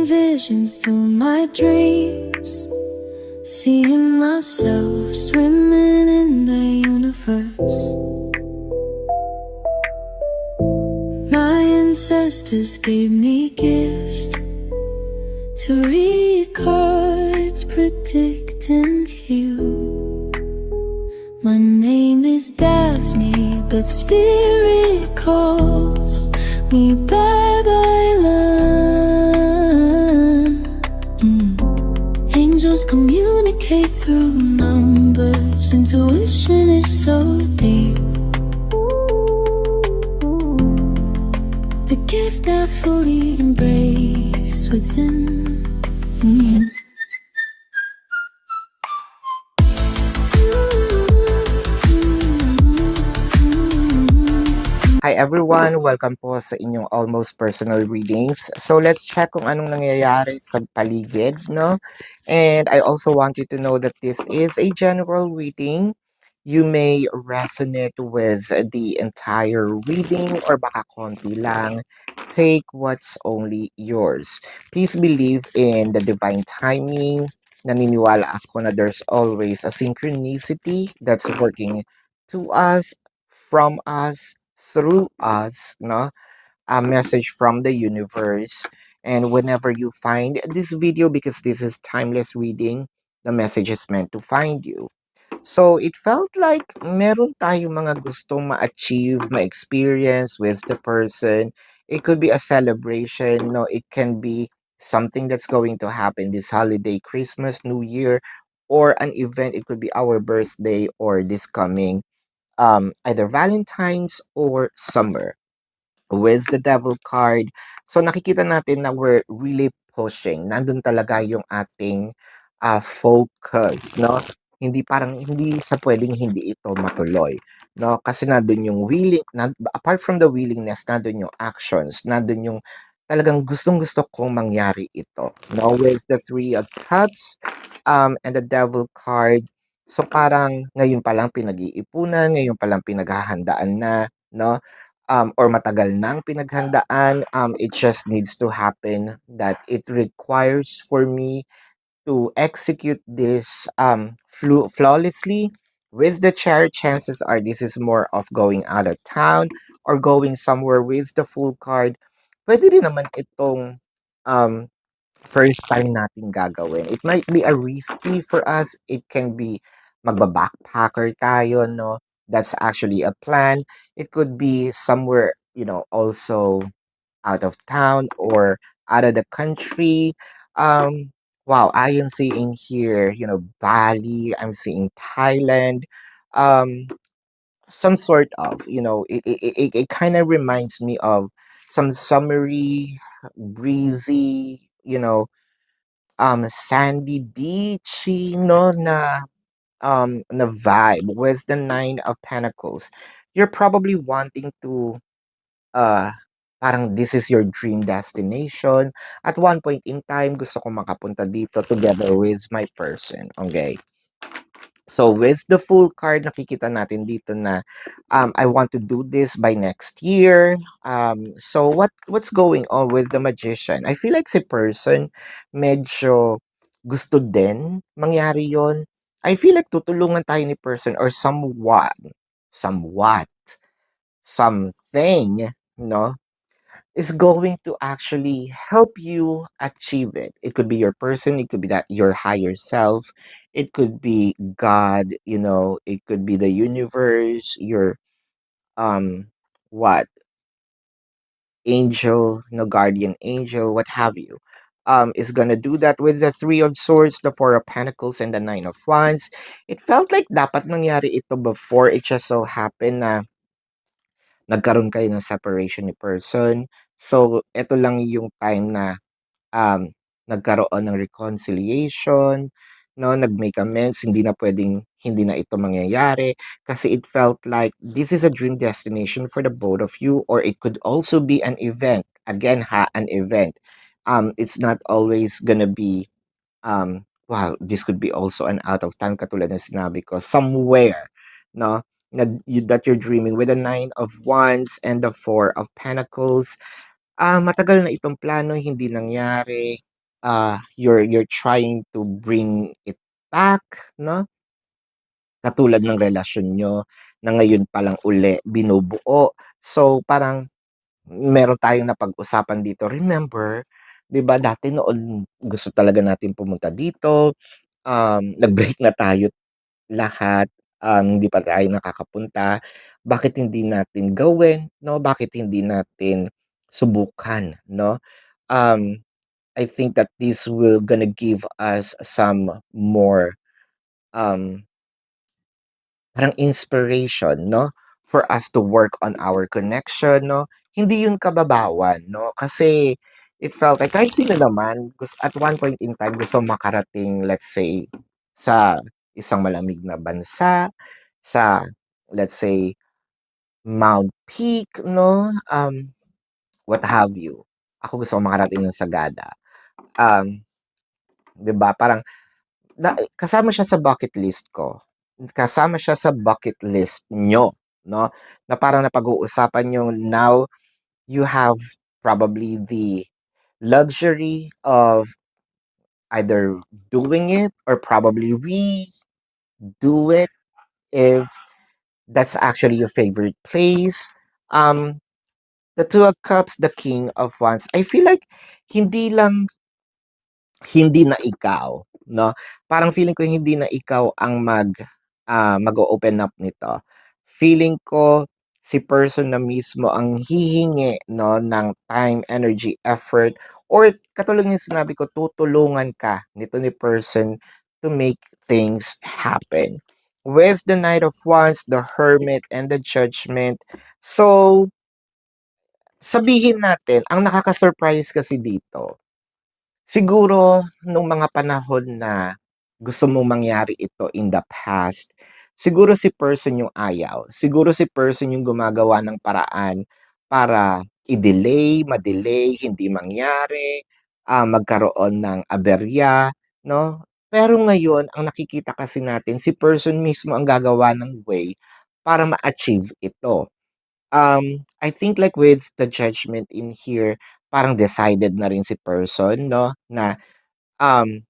visions through my dreams, seeing myself swimming in the universe. My ancestors gave me gifts to read cards, predict and heal. My name is Daphne, but spirit calls me Babylon. Angels communicate through numbers. Intuition is so deep. The gift I fully embrace within. Hi everyone! Welcome po sa inyong Almost Personal Readings. So let's check kung anong nangyayari sa paligid, no? And I also want you to know that this is a general reading. You may resonate with the entire reading or baka konti lang. Take what's only yours. Please believe in the divine timing. Naniniwala ako na there's always a synchronicity that's working to us, from us, through us, no? A message from the universe. And whenever you find this video, because this is timeless reading, the message is meant to find you. So it felt like meron tayong mga gustong ma-achieve, ma-experience with the person. It could be a celebration, no? It can be something that's going to happen this holiday, Christmas, New Year, or an event. It could be our birthday or this coming either Valentine's or summer. With the devil card, so nakikita natin na we're really pushing. Nandun talaga yung ating focus, no? Hindi sa pwedeng hindi ito matuloy, no? Kasi nandun yung apart from the willingness, nandun yung actions, nandun yung talagang gustong-gusto kong mangyari ito, no? With the Three of Cups and the devil card, so parang ngayon pa lang pinag-iipunan, ngayon pa lang pinaghahandaan na, no? Or matagal nang pinaghandaan, it just needs to happen that it requires for me to execute this flawlessly. With the chair, chances are this is more of going out of town or going somewhere. With the full card, pwede rin naman itong um, first time nating gagawin. It might be a risky for us. It can be magba-backpacker tayo, no? That's actually a plan. It could be somewhere, also out of town or out of the country. Wow, I am seeing here, Bali, I'm seeing Thailand. Some sort of, it kind of reminds me of some summery, breezy, sandy beachy, no, na vibe with the Nine of Pentacles. You're probably wanting to uh parang this is your dream destination. At one point in time, gusto ko makapunta dito together with my person. Okay. So with the full card, nakikita natin dito na I want to do this by next year. So what's going on with the magician? I feel like si person medyo gusto din mangyari yon. I feel like tutulungan tayo ni person or somewhat, something, no, is going to actually help you achieve it. It could be your person, it could be that your higher self, it could be God, it could be the universe, your what angel, no, guardian angel, what have you. Is gonna do that with the Three of Swords, the Four of Pentacles, and the Nine of Wands. It felt like dapat mangyari ito before. It just so happened na nagkaroon kayo ng separation ni person. So, ito lang yung time na um, nagkaroon ng reconciliation, no, nag-make amends, hindi na ito mangyayari kasi it felt like this is a dream destination for the both of you, or it could also be an event. Again, an event. It's not always gonna be well, this could be also an out of time katulad ng sinabi ko, somewhere, no, that you're dreaming with the Nine of Wands and the Four of Pentacles. Matagal na itong plano, hindi nangyari. you're trying to bring it back, no? Katulad ng relasyon niyo na ngayon pa lang uli binubuo. So, parang meron tayong napag-usapan dito. Remember, 'di ba dati noon gusto talaga natin pumunta dito, nag-break na tayo lahat, hindi pa tayo nakakapunta. Bakit hindi natin gawin, 'no? Bakit hindi natin subukan, 'no? Um, I think that this will gonna give us some more, um parang inspiration, 'no, for us to work on our connection, 'no. Hindi yun kababawan, 'no, kasi it felt like kahit sino naman at one point in time gusto makarating, let's say, sa isang malamig na bansa, sa, let's say, Mount Peak, 'no, what have you. Ako gusto ko makarating ng Sagada. 'Di ba, parang kasama siya sa bucket list ko. Kasama siya sa bucket list nyo, 'no, na parang napag-uusapan yung now you have probably the luxury of either doing it or probably redo it if that's actually your favorite place. Um, the Two of Cups, the King of Wands, I feel like hindi lang hindi na ikaw, 'no? Parang feeling ko hindi na ikaw ang mag-o-open up nito. Feeling ko si person na mismo ang hihingi, 'no, ng time, energy, effort, or katulad ng sinabi ko, tutulungan ka nito ni person to make things happen. With the Knight of Wands, the Hermit, and the Judgment, so sabihin natin, ang nakaka-surprise kasi dito, siguro nung mga panahon na gusto mong mangyari ito in the past, siguro si person yung ayaw. Siguro si person yung gumagawa ng paraan para i-delay, ma-delay, hindi mangyari, magkaroon ng aberya, 'no? Pero ngayon ang nakikita kasi natin si person mismo ang gagawa ng way para ma-achieve ito. I think like with the judgment in here, parang decided na rin si person, 'no, na, um,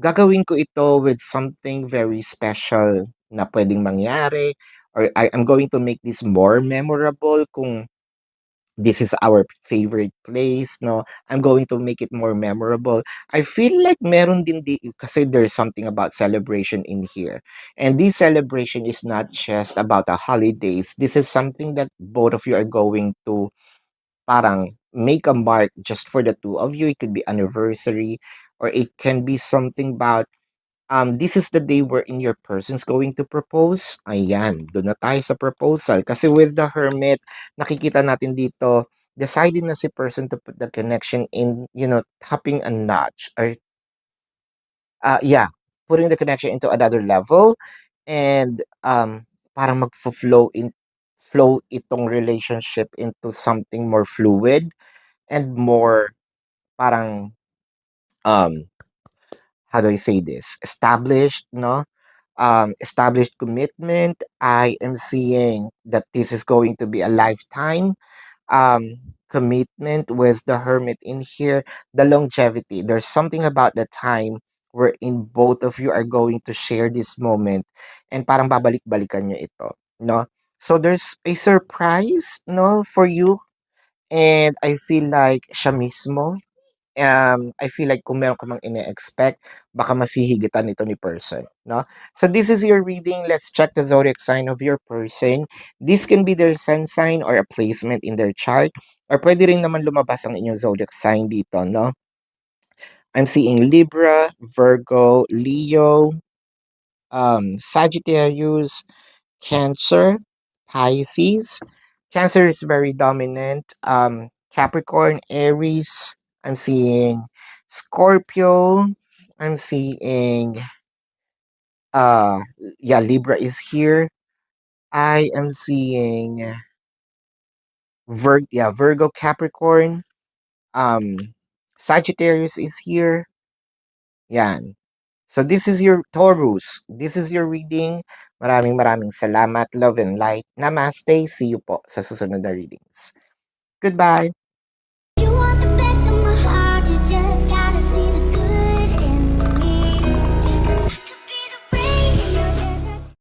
gagawin ko ito with something very special na puwedeng mangyari, or I'm going to make this more memorable kung this is our favorite place, 'no, I'm going to make it more memorable. I feel like meron din kasi there's something about celebration in here, and this celebration is not just about the holidays. This is something that both of you are going to parang make a mark just for the two of you. It could be anniversary, or it can be something about, this is the day wherein your person's going to propose. Ayan, doon na tayo sa proposal. Kasi with the Hermit, nakikita natin dito, deciding na si person to put the connection in, tapping a notch, or, yeah, putting the connection into another level, and, parang flow itong relationship into something more fluid and more parang, um, how do I say this? Established, no? Established commitment. I am seeing that this is going to be a lifetime commitment with the Hermit in here. The longevity. There's something about the time wherein both of you are going to share this moment, and parang babalik-balikan nyo ito, no? So there's a surprise, no, for you, and I feel like siya mismo, I feel like kung meron ka mang ine-expect, baka masihigitan nito ni person, 'no? So this is your reading. Let's check the zodiac sign of your person. This can be their sun sign or a placement in their chart, or pwede rin naman lumabas ang inyong zodiac sign dito, 'no? I'm seeing Libra, Virgo, Leo, Sagittarius, Cancer, Pisces. Cancer is very dominant. Capricorn, Aries. I'm seeing Scorpio. I'm seeing yeah, Libra is here. I am seeing Virgo, Capricorn. Um Sagittarius is here. Yan. So this is your Taurus. This is your reading. Maraming maraming salamat. Love and light. Namaste. See you po sa susunod na readings. Goodbye. You want the best.